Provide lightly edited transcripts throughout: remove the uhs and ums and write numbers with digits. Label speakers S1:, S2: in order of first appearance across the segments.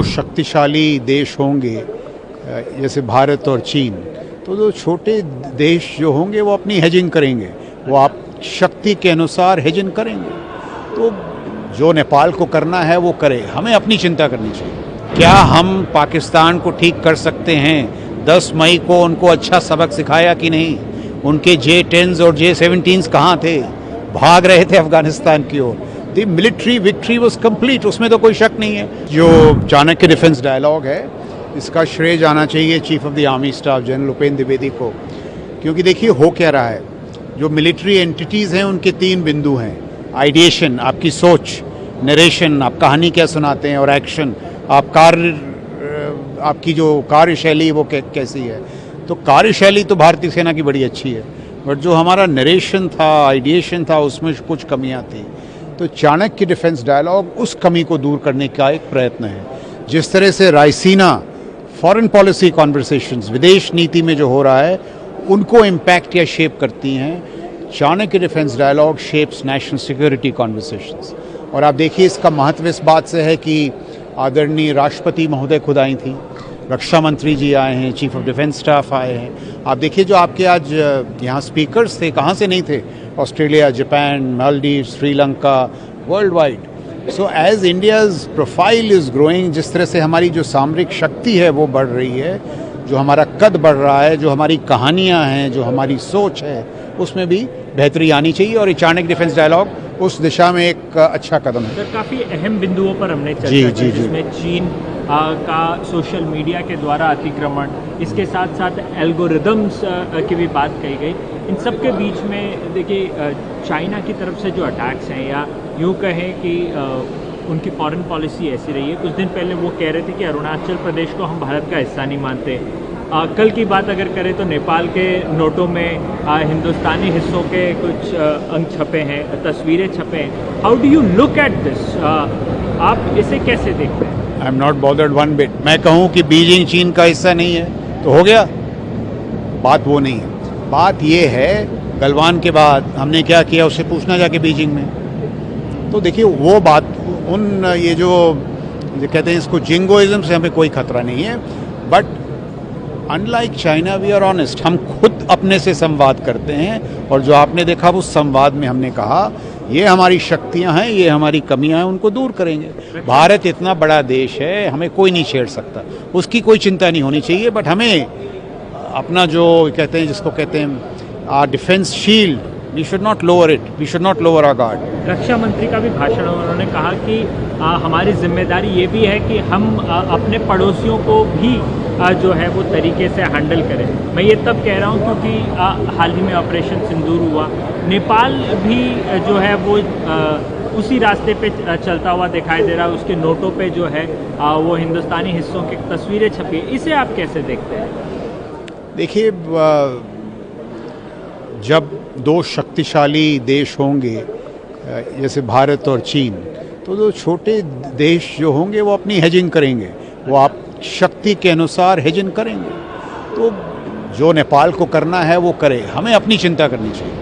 S1: दो शक्तिशाली देश होंगे जैसे भारत और चीन, तो जो छोटे देश जो होंगे वो अपनी हेजिंग करेंगे, वो आप शक्ति के अनुसार हेजिंग करेंगे। तो जो नेपाल को करना है वो करे, हमें अपनी चिंता करनी चाहिए। क्या हम पाकिस्तान को ठीक कर सकते हैं? 10 मई को उनको अच्छा सबक सिखाया कि नहीं? उनके J-10s और J-17s कहाँ थे? भाग रहे थे अफगानिस्तान की ओर। The military victory was complete, उसमें तो कोई शक नहीं है। जो चाणक्य डिफेंस डायलॉग है, इसका श्रेय जाना चाहिए chief of the army staff general Upendra Dwivedi को, क्योंकि देखिए हो क्या रहा है। जो मिलिट्री एंटिटीज़ हैं उनके 3 बिंदु हैं: आइडिएशन, आपकी सोच; नरेशन, आप कहानी क्या सुनाते हैं; और एक्शन, आपकी जो कार्यशैली वो कैसी है। तो कार्यशैली तो भारतीय सेना की बड़ी अच्छी है, बट जो हमारा नरेशन था, आइडिएशन था, उसमें कुछ कमियां थी। तो चाणक्य डिफेंस डायलॉग उस कमी को दूर करने का एक प्रयत्न है। जिस तरह से रायसीना फॉरेन पॉलिसी कॉन्वर्सेशंस, विदेश नीति में जो हो रहा है, उनको इम्पैक्ट या शेप करती हैं, Chanakya Defence Dialogue shapes national security conversations. और आप देखिए इसका महत्व इस बात से है कि आदरणीय राष्ट्रपति महोदय खुद आई थी, रक्षा मंत्री जी आए हैं, चीफ ऑफ डिफेंस स्टाफ आए हैं। आप देखिए जो आपके आज यहाँ स्पीकर्स थे, कहाँ से नहीं थे? Australia, Japan, Maldives, Sri Lanka, world wide. So as India's profile is growing, जिस तरह से हमारी जो सामरिक शक्ति है वो बढ़ रही है, जो हमारा कद बढ़ रहा है, जो हमारी कहानियाँ हैं, जो हमारी सोच है, उसमें भी बेहतरी आनी चाहिए। और ये चाणक्य डिफेंस डायलॉग उस दिशा में एक अच्छा कदम है।
S2: सर, काफ़ी अहम बिंदुओं पर हमने चर्चा की, जिसमें चीन का सोशल मीडिया के द्वारा अतिक्रमण, इसके साथ साथ एल्गोरिदम्स की भी बात कही गई। इन सब के बीच में देखिए चाइना की तरफ से जो अटैक्स हैं, या यूँ कहें कि उनकी फॉरेन पॉलिसी ऐसी रही है। कुछ दिन पहले वो कह रहे थे कि अरुणाचल प्रदेश को हम भारत का हिस्सा नहीं मानते। कल की बात अगर करें तो नेपाल के नोटों में हिंदुस्तानी हिस्सों के कुछ अंक छपे हैं, तस्वीरें छपे हैं। How do you look at this? आप इसे कैसे देखते हैं?
S1: I am not bothered one bit. मैं कहूँ कि बीजिंग चीन का हिस्सा नहीं है तो हो गया, बात वो नहीं है। बात ये है, गलवान के बाद हमने क्या किया उससे पूछना जाके बीजिंग में। तो देखिए वो बात, उन ये जो कहते हैं इसको जिंगोइज्म से हमें कोई खतरा नहीं है। But unlike China we are honest, हम खुद अपने से संवाद करते हैं, और जो आपने देखा उस संवाद में हमने कहा ये हमारी शक्तियां हैं, ये हमारी कमियां हैं, उनको दूर करेंगे। भारत इतना बड़ा देश है, हमें कोई नहीं छेड़ सकता, उसकी कोई चिंता नहीं होनी चाहिए। बट हमें अपना जो कहते हैं, जिसको कहते हैं defence shield, we should not lower it, we should not lower our guard.
S2: रक्षा मंत्री का भी भाषण उन्होंने कहा कि हमारी जिम्मेदारी ये भी है कि हम अपने पड़ोसियों को भी जो है वो तरीके से हैंडल करें। मैं ये तब कह रहा हूँ क्योंकि हाल ही में ऑपरेशन सिंदूर हुआ, नेपाल भी जो है वो उसी रास्ते पे चलता हुआ दिखाई दे रहा है। उसके नोटों पे जो है वो हिंदुस्तानी हिस्सों की तस्वीरें छपी है। इसे आप कैसे देखते हैं?
S1: देखिए, जब दो शक्तिशाली देश होंगे जैसे भारत और चीन, तो जो छोटे देश जो होंगे वो अपनी हेजिंग करेंगे, वो आप शक्ति के अनुसार हेजिंग करेंगे। तो जो नेपाल को करना है वो करे, हमें अपनी चिंता करनी चाहिए।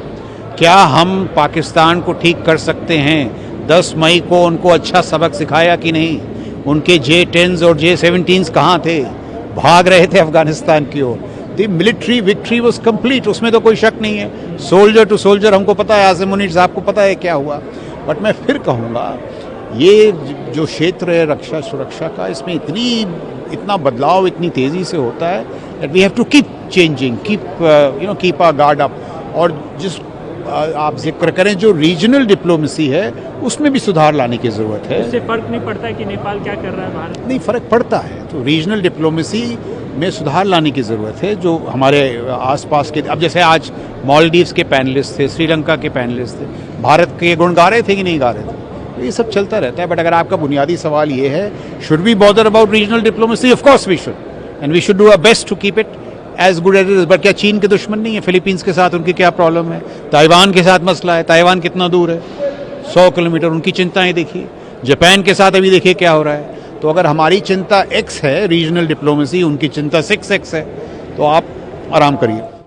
S1: क्या हम पाकिस्तान को ठीक कर सकते हैं? 10 मई को उनको अच्छा सबक सिखाया कि नहीं? उनके J-10s और J-17s कहाँ थे? भाग रहे थे अफगानिस्तान की ओर। The military victory was complete, उसमें तो कोई शक नहीं है। सोल्जर टू सोल्जर हमको पता है, आसिम मुनीर साहब को पता है क्या हुआ। बट मैं फिर कहूँगा, ये जो क्षेत्र है रक्षा सुरक्षा का, इसमें इतना बदलाव इतनी तेज़ी से होता है that we have to keep changing, keep our guard up. और जिस आप जिक्र करें जो रीजनल डिप्लोमेसी है, उसमें भी सुधार लाने की ज़रूरत है।
S2: इससे फ़र्क नहीं पड़ता है कि नेपाल क्या कर रहा है भारत?
S1: नहीं, फ़र्क पड़ता है। तो रीजनल डिप्लोमेसी में सुधार लाने की ज़रूरत है। जो हमारे आसपास के, अब जैसे आज मालदीव्स के पैनलिस्ट थे, श्रीलंका के पैनलिस्ट थे, भारत के गुण गा रहे थे कि नहीं गा रहे थे? तो ये सब चलता रहता है। बट अगर आपका बुनियादी सवाल ये है, should we bother about regional diplomacy? Of course we should, and we should do our best to keep it as good as it is. But क्या चीन के दुश्मन नहीं है? फिलीपींस के साथ उनकी क्या प्रॉब्लम है? ताइवान के साथ मसला है। ताइवान कितना दूर है? 100 किलोमीटर। उनकी चिंताएं देखिए। जापान के साथ अभी देखिए क्या हो रहा है। तो अगर हमारी चिंता X है रीजनल डिप्लोमेसी, उनकी चिंता 6X है, तो आप आराम करिए।